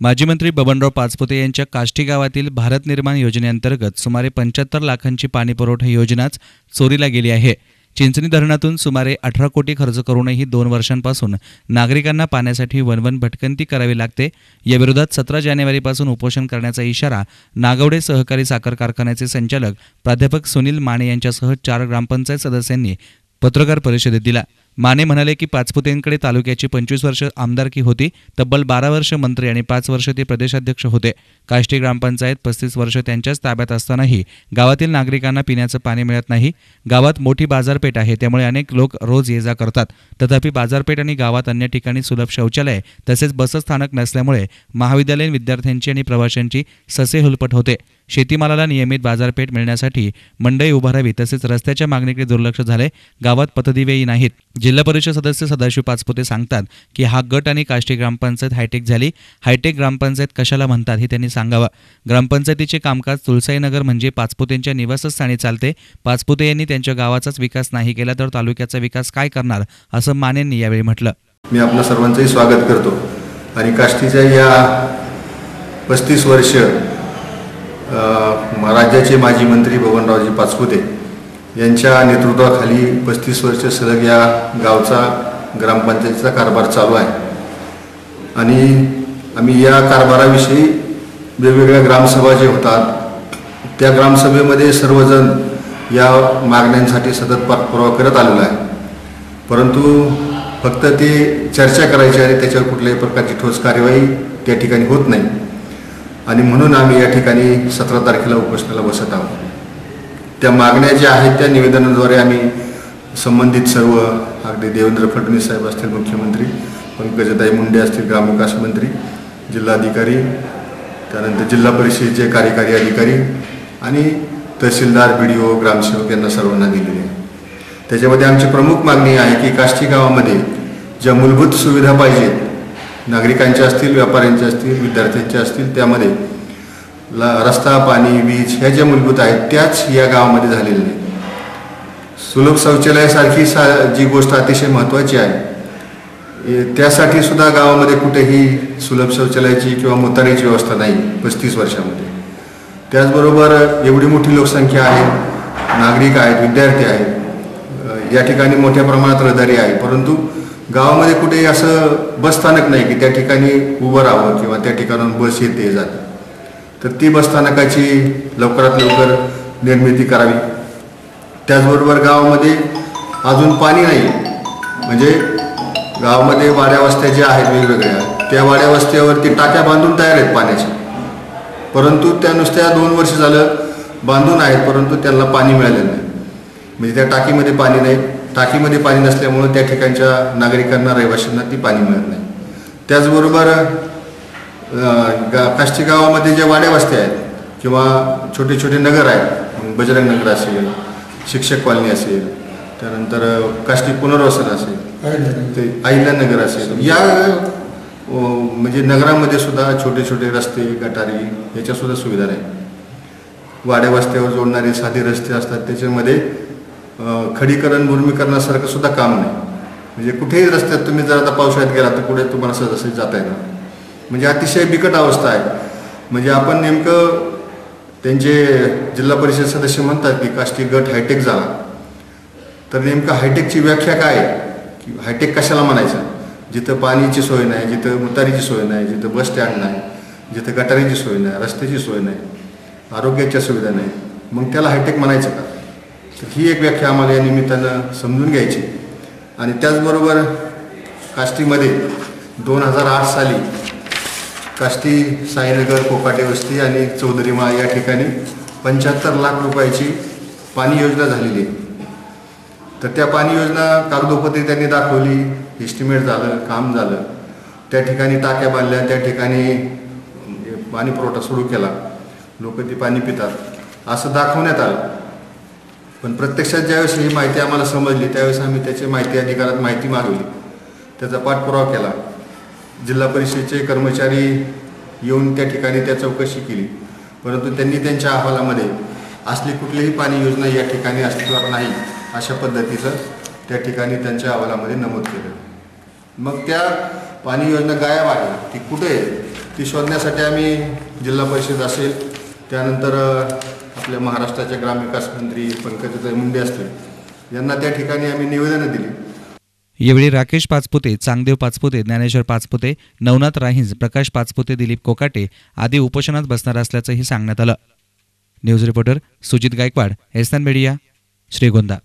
माजी मंत्री बबनराव पाचपुते यांच्या काष्टी गावातील भारत निर्माण योजनेअंतर्गत सुमारे 75 लाखांची पाणीपुरवठा योजनाच चोरीला गेली आहे। चिंचणी धरणातून सुमारे 18 कोटी खर्च करूनही 2 वर्षांपासून नागरिकांना पाण्यासाठी वनवन भटकंती करावी लागते। या विरोधात 17 जानेवारीपासून उपोषण करण्याचा इशारा नागवडे सहकारी साखर कारखान्याचे संचालक प्राध्यापक सुनील माने यांच्यासह 4 ग्रामपंचायत सदस्यांनी पत्रकार परिषदेत दिला। माने म्हणाले की पाचपुतेंकडे तालुक्याची 25 वर्ष आमदारकी होती, तब्बल 12 वर्ष मंत्री आणि 5 वर्ष ते प्रदेशाध्यक्ष होते। काष्टी ग्रामपंचायत 35 वर्ष त्यांच्याच ताब्यात असतानाही गावातील नागरिकांना पिण्याचं पाणी मिळत नाही। गावात मोठी बाजारपेठ आहे, त्यामुळे अनेक लोक रोज ये जा करतात। तथापि बाजारपेठ आणि गावात अन्य ठिकाणी सुलभ शौचालय तसेच बसस्थानक नसल्यामुळे महाविद्यालयीन विद्यार्थ्यांची आणि प्रवाशांची ससेहुलपट होते। शेतीमालाला नियमित बाजारपेठ मिळण्यासाठी मंडई उभारावी तसेच रस्त्याच्या मागणीकडे दुर्लक्ष झाले। गावात पथदिवेही नाहीत। जिल्हा परिषद सदस्य सदाशिव पाचपुते सांगतात की हा गट आणि काष्टी ग्रामपंचायत हायटेक झाली। हायटेक ग्रामपंचायत कशाला म्हणतात हे त्यांनी सांगावं। ग्रामपंचायतीचे कामकाज तुळसाईनगर म्हणजे पाचपुतेंच्या निवासस्थानी चालते। पाचपुते यांनी त्यांच्या गावाचाच विकास नाही केला तर तालुक्याचा विकास काय करणार, असं मानेंनी यावेळी म्हटलं। मी आपलं सर्वांचंही स्वागत करतो आणि काष्टीच्या या 35 वर्ष राज्याचे माजी मंत्री बबनरावजी पाचपुते यांच्या नेतृत्वाखाली 35 वर्ष सलग या गावचा ग्रामपंचायतीचा कारभार चालू आहे आणि आम्ही या कारभाराविषयी वेगवेगळ्या ग्रामसभा जे होतात त्या ग्रामसभेमध्ये सर्वजण या मागण्यांसाठी सतत पाठपुरावा करत आलेला आहे, परंतु फक्त ते चर्चा करायची आणि त्याच्यावर कुठल्याही प्रकारची ठोस कार्यवाही त्या ठिकाणी होत नाही आणि म्हणून आम्ही या ठिकाणी 17 तारखेला उपोषणाला बसत आहोत। त्या मागण्या ज्या आहेत त्या निवेदनाद्वारे आम्ही संबंधित सर्व अगदी देवेंद्र फडणवीस साहेब असतील मुख्यमंत्री, पंकजाताई मुंडे असतील ग्रामविकास मंत्री, जिल्हाधिकारी, त्यानंतर जिल्हा परिषदेचे कार्यकारी अधिकारी आणि तहसीलदार, BDO, ग्रामसेवक यांना सर्वांना दिलेली आहे। त्याच्यामध्ये आमची प्रमुख मागणी आहे की काष्टी गावामध्ये ज्या मूलभूत सुविधा पाहिजेत, नागरिकांच्या असतील, व्यापाऱ्यांच्या असतील, विद्यार्थ्यांच्या असतील, त्यामध्ये रस्ता, पाणी, वीज ह्या ज्या मूलभूत आहेत त्याच या गावामध्ये झालेल्या नाही। सुलभ शौचालयासारखी जी गोष्ट अतिशय महत्त्वाची आहे त्यासाठी सुद्धा गावामध्ये कुठेही सुलभ शौचालयाची किंवा मुतारीची व्यवस्था नाही 35 वर्षामध्ये। त्याचबरोबर एवढी मोठी लोकसंख्या आहे, नागरिक आहेत, विद्यार्थी आहेत, या ठिकाणी मोठ्या प्रमाणात रहदारी आहे, परंतु गावामध्ये कुठेही असं बसस्थानक नाही की त्या ठिकाणी उभं राहावं किंवा त्या ठिकाणाहून बस येते जाते। तर ती बसस्थानकाची लवकरात लवकर निर्मिती करावी। त्याचबरोबर गावामध्ये अजून पाणी नाही, म्हणजे गावामध्ये वाड्यावस्त्या ज्या आहेत वेगवेगळ्या, त्या वाड्यावस्त्यावरती टाक्या बांधून तयार आहेत पाण्याच्या, परंतु त्या नुसत्या 2 वर्ष झालं बांधून आहेत, परंतु त्यांना पाणी मिळालेलं नाही। म्हणजे त्या टाकीमध्ये पाणी नाही, टाकीमध्ये पाणी नसल्यामुळं त्या ठिकाणच्या नागरिकांना, रहिवाशांना ती पाणी मिळत नाही। त्याचबरोबर काष्टी गावामध्ये ज्या वाड्यावस्त्या आहेत किंवा छोटे छोटे नगर आहेत, बजरंग नगर असेल, शिक्षक कॉलनी असेल, त्यानंतर काष्टी पुनर्वसन असेल, ते अहिल्यानगर असेल, या म्हणजे नगरामध्ये सुद्धा छोटे छोटे रस्ते, गटारी याच्यासुद्धा सुविधा नाही। वाड्यावस्त्यावर जोडणारे साधे रस्ते असतात त्याच्यामध्ये खडीकरण, मुर्मीकरणासारखं सुद्धा काम नाही। म्हणजे कुठेही रस्त्यात तुम्ही जर आता पावसाळ्यात गेला तर पुढे तुम्हाला सहज जाता येणार, म्हणजे अतिशय बिकट अवस्था आहे। म्हणजे आपण नेमकं त्यांचे जिल्हा परिषद सदस्य म्हणतात की काष्टी गट हायटेक झाला, तर नेमकं हायटेकची व्याख्या काय आहे की हायटेक कशाला म्हणायचं? जिथं पाणीची सोय नाही, जिथं मुतारीची सोय नाही, जिथं बस स्टँड नाही, जिथं गटारीची सोय नाही, रस्त्याची सोय नाही, आरोग्याच्या सुविधा नाही, मग त्याला हायटेक म्हणायचं का? तर ही एक व्याख्या आम्हाला या निमित्तानं समजून घ्यायची। आणि त्याचबरोबर काष्टीमध्ये 2008 साली काष्टी, साईनगर, कोकाटे वस्ती आणि चौधरीमाळ या ठिकाणी 75 लाख रुपयाची पाणी योजना झालेली आहे। तर त्या पाणी योजना कागदोपत्री त्यांनी दाखवली, एस्टिमेट झालं, काम झालं, त्या ठिकाणी टाक्या बांधल्या, त्या ठिकाणी पाणी पुरवठा सुरू केला, लोक ती पाणी पितात असं दाखवण्यात आलं। पण प्रत्यक्षात ज्यावेळेस ही माहिती आम्हाला समजली त्यावेळेस आम्ही त्याची माहिती अधिकारात माहिती मागवली, त्याचा पाठपुरावा केला, जिल्हा परिषदेचे कर्मचारी येऊन त्या ठिकाणी त्या चौकशी केली, परंतु त्यांनी त्यांच्या अहवालामध्ये असली कुठलीही पाणी योजना या ठिकाणी अस्तित्वात नाही अशा पद्धतीचं त्या ठिकाणी त्यांच्या अहवालामध्ये नमूद केलं। मग त्या पाणी योजना गायब आहे ती कुठे आहे ती शोधण्यासाठी आम्ही जिल्हा परिषद असेल, त्यानंतर आपल्या महाराष्ट्राच्या ग्रामविकास मंत्री पंकजाताई मुंडे असतील यांना त्या ठिकाणी आम्ही निवेदनं दिली. यावेळी राकेश पाचपुते, चांगदेव पाचपुते, ज्ञानेश्वर पाचपुते, नवनाथ राहिंज, प्रकाश पाचपुते, दिलीप कोकाटे आदी उपोषणात बसणार असल्याचंही सांगण्यात आलं. News reporter Sujit Gaikwad, SN media, Shrigonda.